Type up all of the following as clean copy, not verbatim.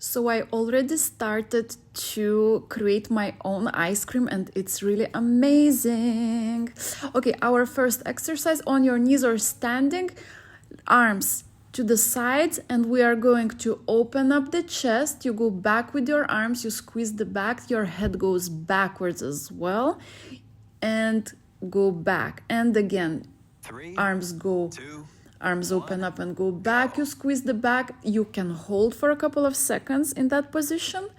So I already started to create my own ice cream and it's really amazing. Okay, our first exercise, on your knees or standing, arms to the sides, and we are going to open up the chest. You go back with your arms, you squeeze the back, your head goes backwards as well, and go back. And again, arms go, arms open up and go back. You squeeze the back. You can hold for a couple of seconds in that position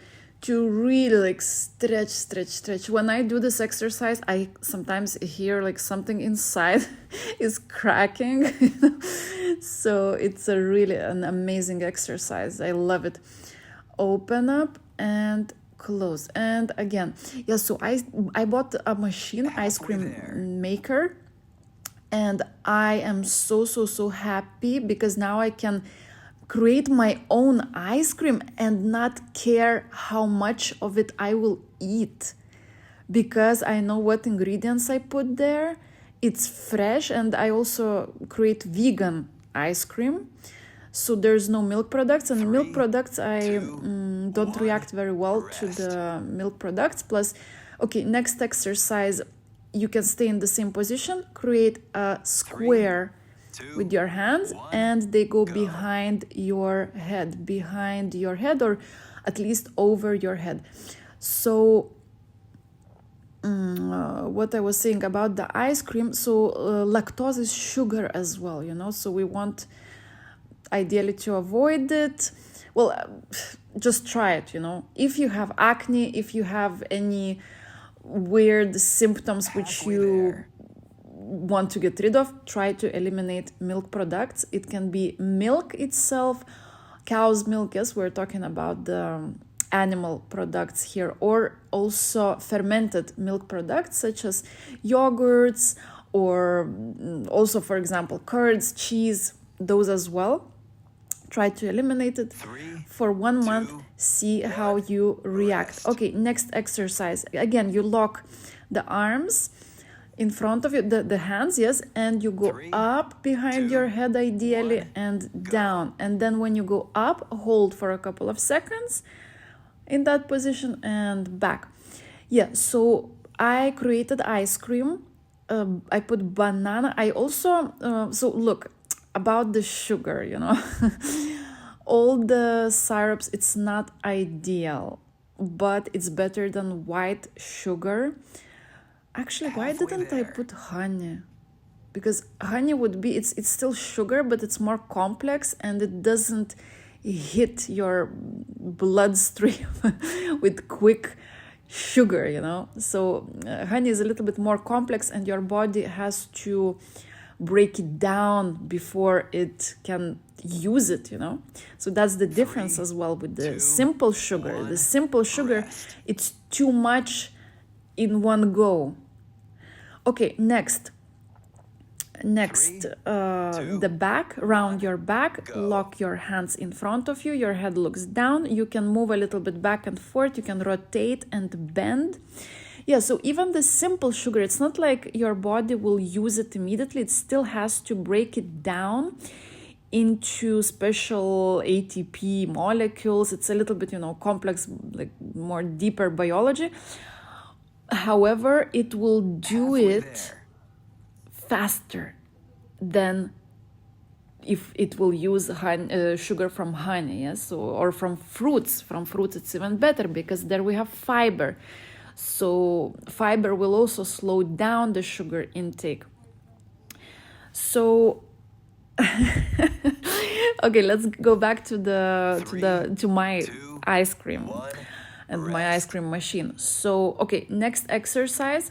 to really like stretch. When I do this exercise, I sometimes hear like something inside is cracking. So it's a really an amazing exercise. I love it. Open up and close. And again, yeah, so I bought a machine, ice cream maker, and I am so happy because now I can create my own ice cream and not care how much of it I will eat, because I know what ingredients I put there. It's fresh, and I also create vegan ice cream. So there's no milk products, and milk products, I don't react very well to the milk products. Plus, okay, next exercise, you can stay in the same position, create a square with your hands, and they go behind your head, or at least over your head. So what I was saying about the ice cream, so lactose is sugar as well, so we want ideally to avoid it. Well, just try it, if you have acne, if you have any weird symptoms which you want to get rid of, try to eliminate milk products. It can be milk itself, cow's milk, yes, we're talking about the animal products here, or also fermented milk products such as yogurts, or also, for example, curds, cheese, those as well. Try to eliminate it for 1 month, see how you react. Okay, next exercise. Again, you lock the arms in front of you, the hands, yes, and you go up behind your head ideally, and down. And then when you go up, hold for a couple of seconds in that position and back. Yeah, so I created ice cream. I put banana. I also, so look, about the sugar, all the syrups, it's not ideal, but it's better than white sugar. Actually, why didn't I put honey? Because honey would be, it's still sugar, but it's more complex and it doesn't hit your bloodstream with quick sugar, So honey is a little bit more complex, and your body has to break it down before it can use it, So that's the difference as well with the simple sugar. The simple sugar, it's too much in one go. Okay, next, the back, round your back, lock your hands in front of you, your head looks down, you can move a little bit back and forth, you can rotate and bend. Yeah, so even the simple sugar, it's not like your body will use it immediately. It still has to break it down into special ATP molecules. It's a little bit, complex, like more deeper biology. However, it will do it faster than if it will use sugar from honey, yes, or from fruits. From fruits, it's even better because there we have fiber. So fiber will also slow down the sugar intake. So okay, let's go back to my ice cream and my ice cream machine. So okay, next exercise,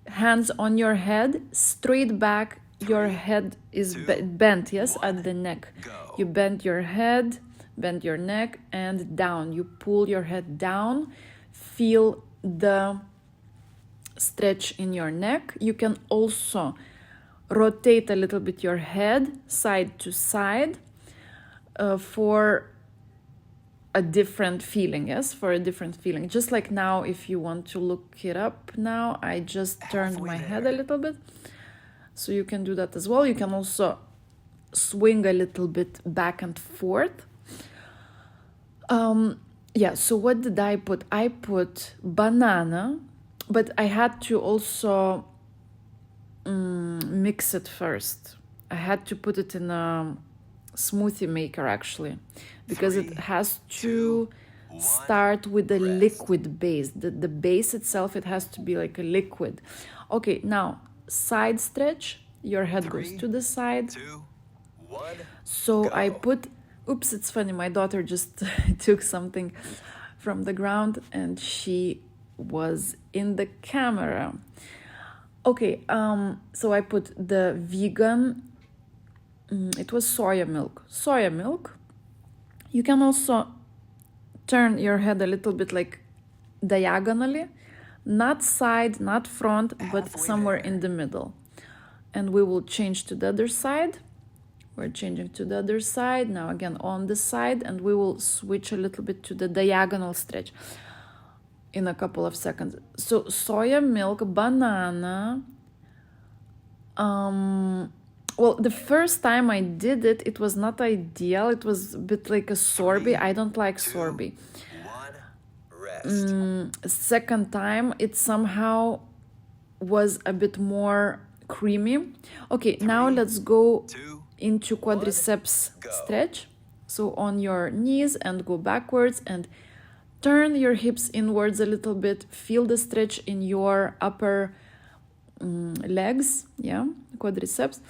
hands on your head, straight back. Your head is bent, yes, at the neck. You bend your head, bend your neck, and down. You pull your head down. Feel the stretch in your neck. You can also rotate a little bit your head side to side for a different feeling, yes, for a different feeling. Just like now, if you want to look it up now, I just turned my head a little bit. So you can do that as well. You can also swing a little bit back and forth. Yeah, so what did I put? I put banana, but I had to also mix it first. I had to put it in a smoothie maker actually, because it has to start with a liquid base. The base itself, it has to be like a liquid. Okay, now side stretch. Your head goes to the side. So I put, oops, it's funny, my daughter just took something from the ground and she was in the camera. Okay, so I put the vegan, it was soya milk. Soya milk. You can also turn your head a little bit like diagonally, not side, not front, but somewhere in the middle. And we will change to the other side. We're changing to the other side. Now again on the side, and we will switch a little bit to the diagonal stretch in a couple of seconds. So soya milk, banana. Well, the first time I did it, it was not ideal. It was a bit like a sorbet. I don't like sorbet. Second time, it somehow was a bit more creamy. Okay, now let's go into quadriceps stretch. So on your knees and go backwards and turn your hips inwards a little bit. Feel the stretch in your upper legs, yeah, quadriceps.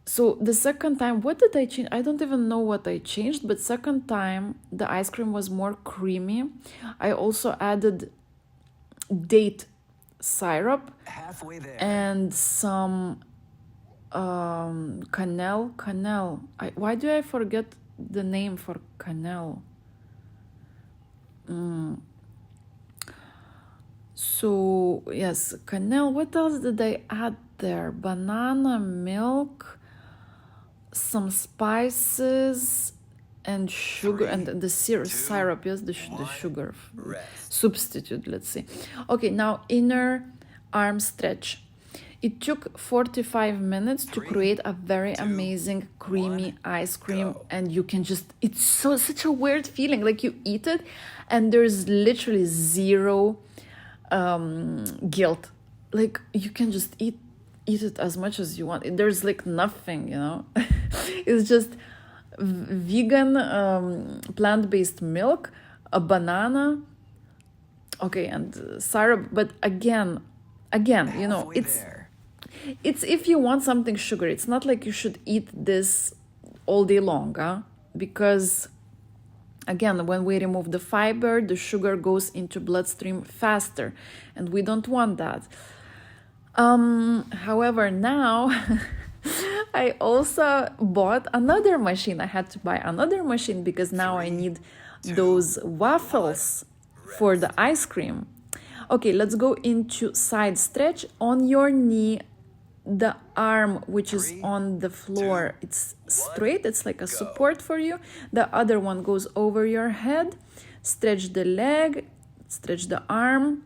So the second time, what did I change? I don't even know what I changed, but second time the ice cream was more creamy. I also added date syrup and some cannelle. Why do I forget the name for cannelle? So yes, cannelle. What else did I add there? Banana milk, some spices, and sugar, and the syrup. Yes, the sugar substitute. Let's see. Okay, now inner arm stretch. It took 45 minutes to create a very amazing creamy ice cream, and you can just, it's such a weird feeling, like you eat it and there's literally zero guilt. Like you can just eat it as much as you want. There's like nothing, you know. It's just vegan plant-based milk, a banana, okay, and syrup. But again, you know, it's if you want something sugary. It's not like you should eat this all day long, because again, when we remove the fiber, the sugar goes into bloodstream faster, and we don't want that. However, now I also bought another machine. I had to buy another machine because now I need those waffles for the ice cream. Okay, let's go into side stretch. On your knee, the arm which is on the floor, it's straight, it's like a support for you. The other one goes over your head. Stretch the leg, stretch the arm,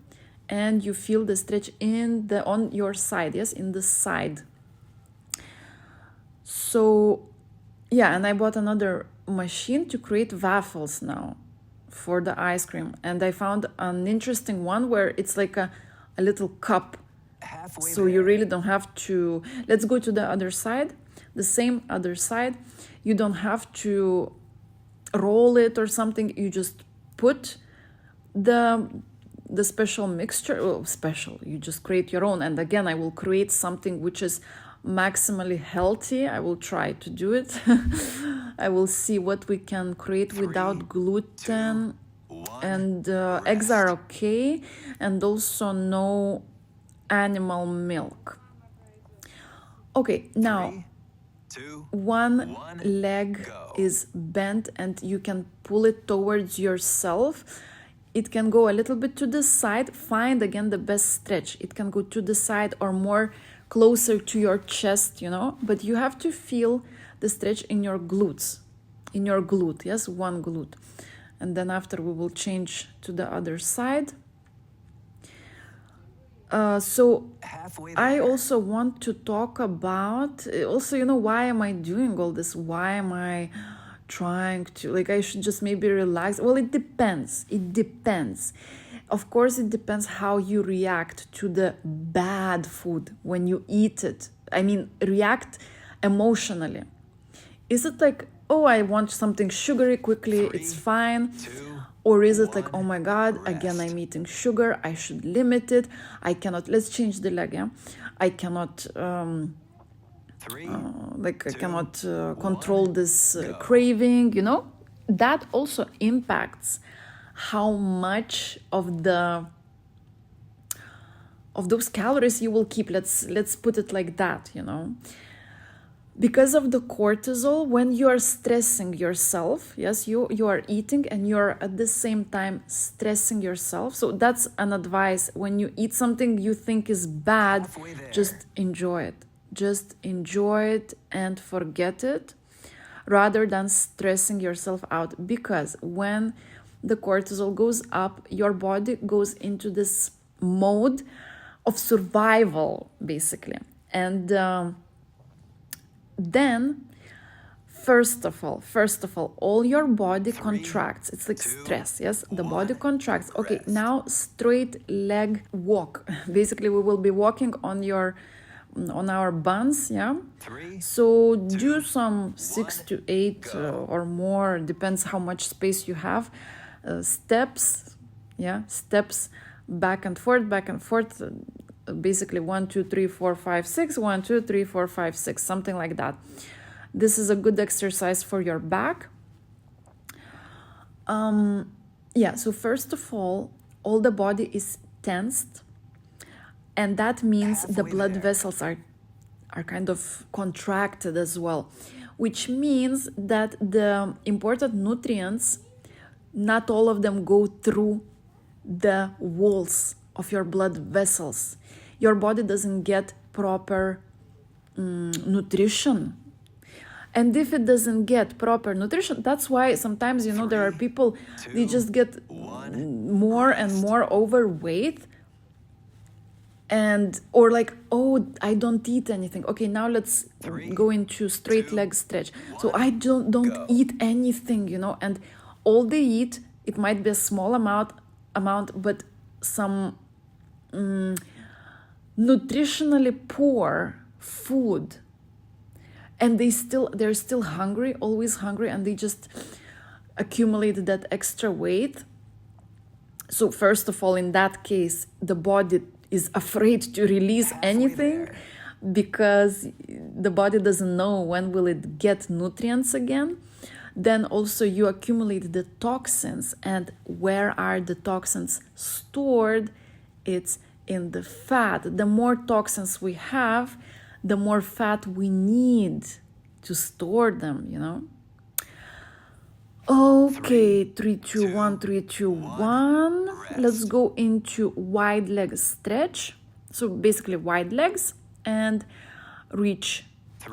and you feel the stretch on your side, yes, in the side. So yeah, and I bought another machine to create waffles now for the ice cream, and I found an interesting one where it's like a little cup. So you really don't have to, let's go to the other side, the same other side. You don't have to roll it or something. You just put the special mixture, you just create your own. And again, I will create something which is maximally healthy. I will try to do it. I will see what we can create without gluten, and eggs are okay, and also no animal milk. Okay, now one leg is bent and you can pull it towards yourself. It can go a little bit to the side. Find again the best stretch. It can go to the side or more closer to your chest, you know, but you have to feel the stretch in your glutes, in your glute, yes, one glute. And then after we will change to the other side. So I also want to talk about also, you know, why am I doing all this? Why am I trying to, like, I should just maybe relax. Well, it depends. Of course, it depends how you react to the bad food when you eat it. I mean, react emotionally. Is it like, oh, I want something sugary quickly, it's fine? Or is it like, oh my God, again, I'm eating sugar, I should limit it. I cannot, let's change the leg, yeah? I cannot, control this craving, you know? That also impacts how much of those calories you will keep. Let's put it like that, you know? Because of the cortisol, when you are stressing yourself, yes, you are eating and you're at the same time stressing yourself. So that's an advice. When you eat something you think is bad, just enjoy it. Just enjoy it and forget it, rather than stressing yourself out. Because when the cortisol goes up, your body goes into this mode of survival, basically. And then first of all your body contracts. It's like stress, yes? The body contracts. Okay, now straight leg walk. Basically, we will be walking on our buns, yeah? So do some 6 to 8 or more, depends how much space you have, steps, yeah? Steps back and forth, basically 1 2 3 4 5 6, 1 2 3 4 5 6, something like that. This is a good exercise for your back. So first of all the body is tensed, and that means the blood vessels are kind of contracted as well, which means that the important nutrients, not all of them go through the walls of your blood vessels. Your body doesn't get proper nutrition. And if it doesn't get proper nutrition, that's why sometimes, you know, there are people, they just get more and more overweight, or like, oh, I don't eat anything. Okay, now let's go into straight leg stretch. So I don't eat anything, you know, and all they eat, it might be a small amount, but some nutritionally poor food, and they're still hungry, always hungry, and they just accumulate that extra weight. So first of all, in that case, the body is afraid to release anything, because the body doesn't know when will it get nutrients again. Then also you accumulate the toxins, and where are the toxins stored? It's in the fat. The more toxins we have, the more fat we need to store them, you know? Okay, 3 2 1, 3 2 1. Let's go into wide leg stretch. So basically wide legs, and reach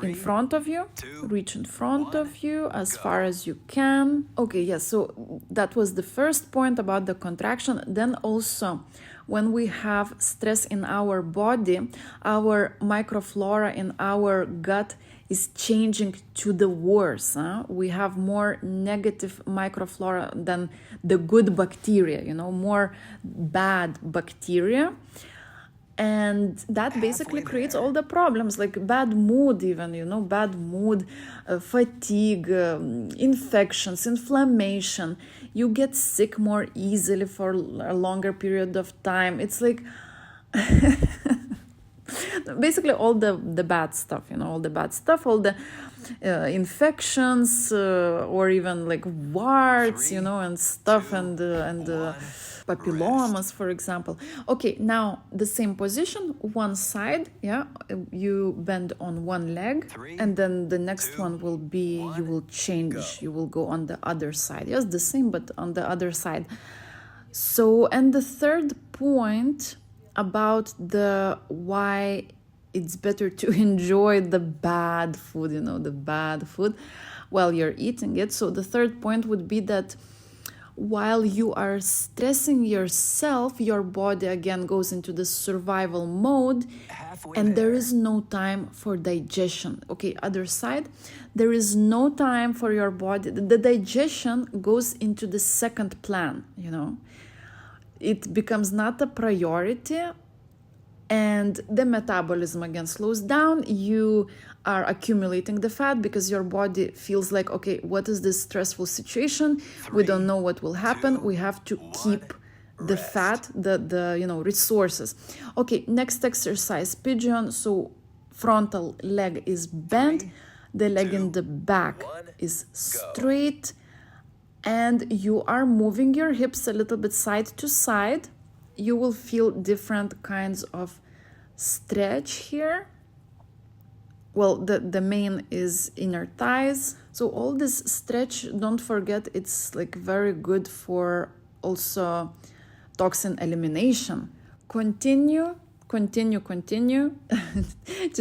in front of you. Reach in front of you as far as you can. Okay, yes, so that was the first point about the contraction. Then also, when we have stress in our body, our microflora in our gut is changing to the worse. We have more negative microflora than the good bacteria, you know, more bad bacteria. And that basically creates all the problems, like bad mood even, you know, bad mood, fatigue, infections, inflammation. You get sick more easily for a longer period of time. It's like basically all the bad stuff, you know, all the infections, or even like warts, you know, and stuff, and papillomas, for example. Okay, now the same position, one side, yeah, you bend on one leg, and then the next one will be, you will change, you will go on the other side. Yes, the same, but on the other side. So, and the third point about the why it's better to enjoy the bad food, you know, the bad food while you're eating it. So the third point would be that while you are stressing yourself, your body again goes into the survival mode, and there is no time for digestion. Okay, other side, there is no time for your body. The digestion goes into the second plan, you know. It becomes not a priority, and the metabolism again slows down. You are accumulating the fat because your body feels like, okay, what is this stressful situation? We don't know what will happen. We have to keep the fat, the you know, resources. Okay, next exercise, pigeon. So frontal leg is bent, the leg in the back is straight, and you are moving your hips a little bit side to side. You will feel different kinds of stretch here. Well, the main is inner thighs. So all this stretch, don't forget, it's like very good for also toxin elimination. Continue to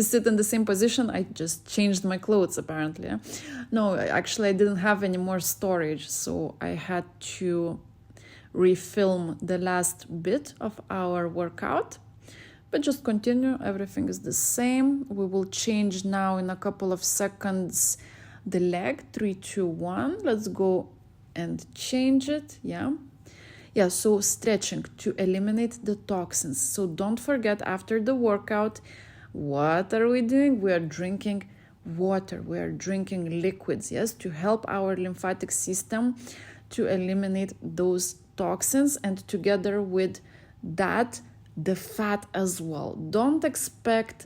sit in the same position. I just changed my clothes apparently. No, actually I didn't have any more storage, so I had to refilm the last bit of our workout. But just continue, everything is the same. We will change now in a couple of seconds the leg. 3, 2, 1. Let's go and change it. Yeah, so stretching to eliminate the toxins. So don't forget, after the workout, what are we doing? We are drinking water, we are drinking liquids, yes, to help our lymphatic system to eliminate those toxins, and together with that, the fat as well. Don't expect,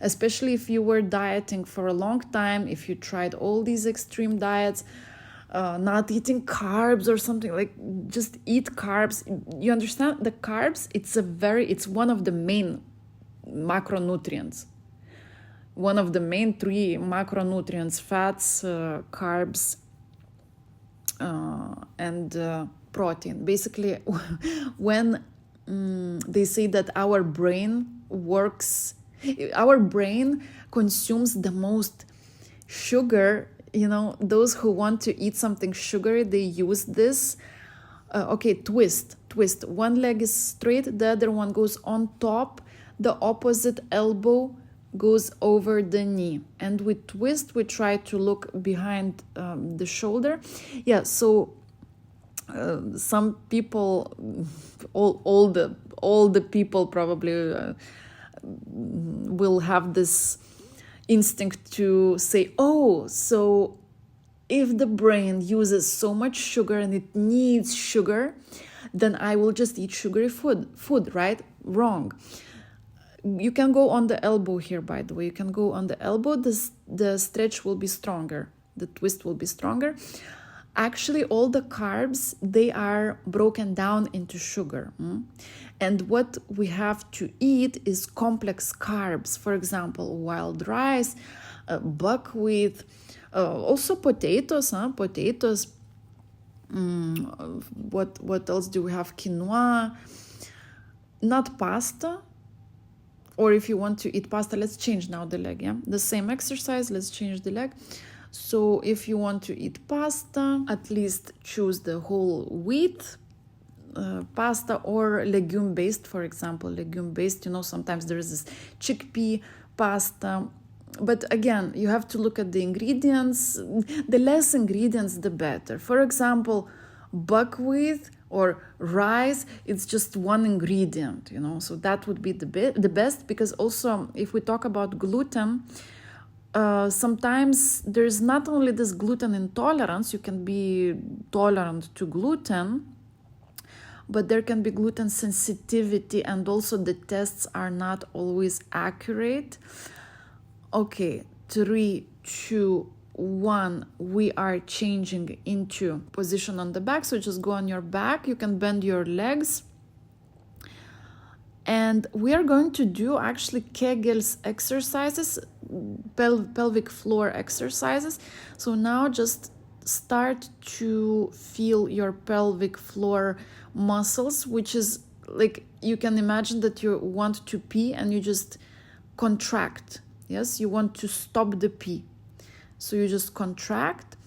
especially if you were dieting for a long time, if you tried all these extreme diets, not eating carbs or something, like just eat carbs. You understand, the carbs, it's one of the main macronutrients, one of the main 3 macronutrients: fats, carbs, and protein. Basically, when they say that our brain consumes the most sugar, you know, those who want to eat something sugary, they use this. Okay, twist. One leg is straight, the other one goes on top, the opposite elbow goes over the knee, and we twist. We try to look behind the shoulder. Yeah, so some people, all the people probably will have this instinct to say, oh, so if the brain uses so much sugar and it needs sugar, then I will just eat sugary food, right? Wrong. You can go on the elbow here, by the way. You can go on the elbow. The stretch will be stronger. The twist will be stronger. Actually, all the carbs, they are broken down into sugar. And what we have to eat is complex carbs. For example, wild rice, buckwheat, also potatoes. Potatoes. What else do we have? Quinoa. Not pasta. Or if you want to eat pasta, let's change now the leg, yeah? The same exercise, let's change the leg. So if you want to eat pasta, at least choose the whole wheat pasta, or legume-based, for example. Legume-based, you know, sometimes there is this chickpea pasta. But again, you have to look at the ingredients. The less ingredients, the better. For example, buckwheat or rice, it's just one ingredient, you know, so that would be the best. Because also, if we talk about gluten, sometimes there's not only this gluten intolerance, you can be tolerant to gluten, but there can be gluten sensitivity, and also the tests are not always accurate. Okay, 3, 2, 1, we are changing into position on the back. So just go on your back. You can bend your legs. And we are going to do actually Kegel's exercises, pelvic floor exercises. So now just start to feel your pelvic floor muscles, which is like, you can imagine that you want to pee and you just contract. Yes, you want to stop the pee. So you just contract,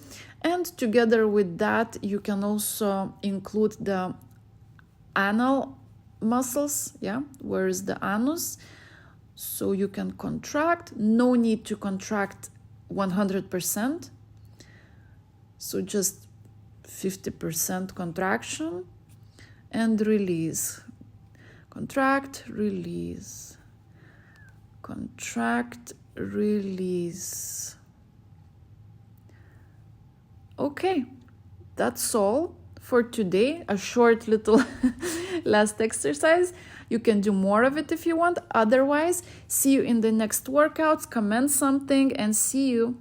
And together with that, you can also include the anal muscles, yeah, where is the anus. So you can contract, no need to contract 100%. So just 50% contraction and release. Contract, release. Contract, release. Okay, that's all for today. A short little last exercise. You can do more of it if you want. Otherwise, see you in the next workouts, comment something, and see you.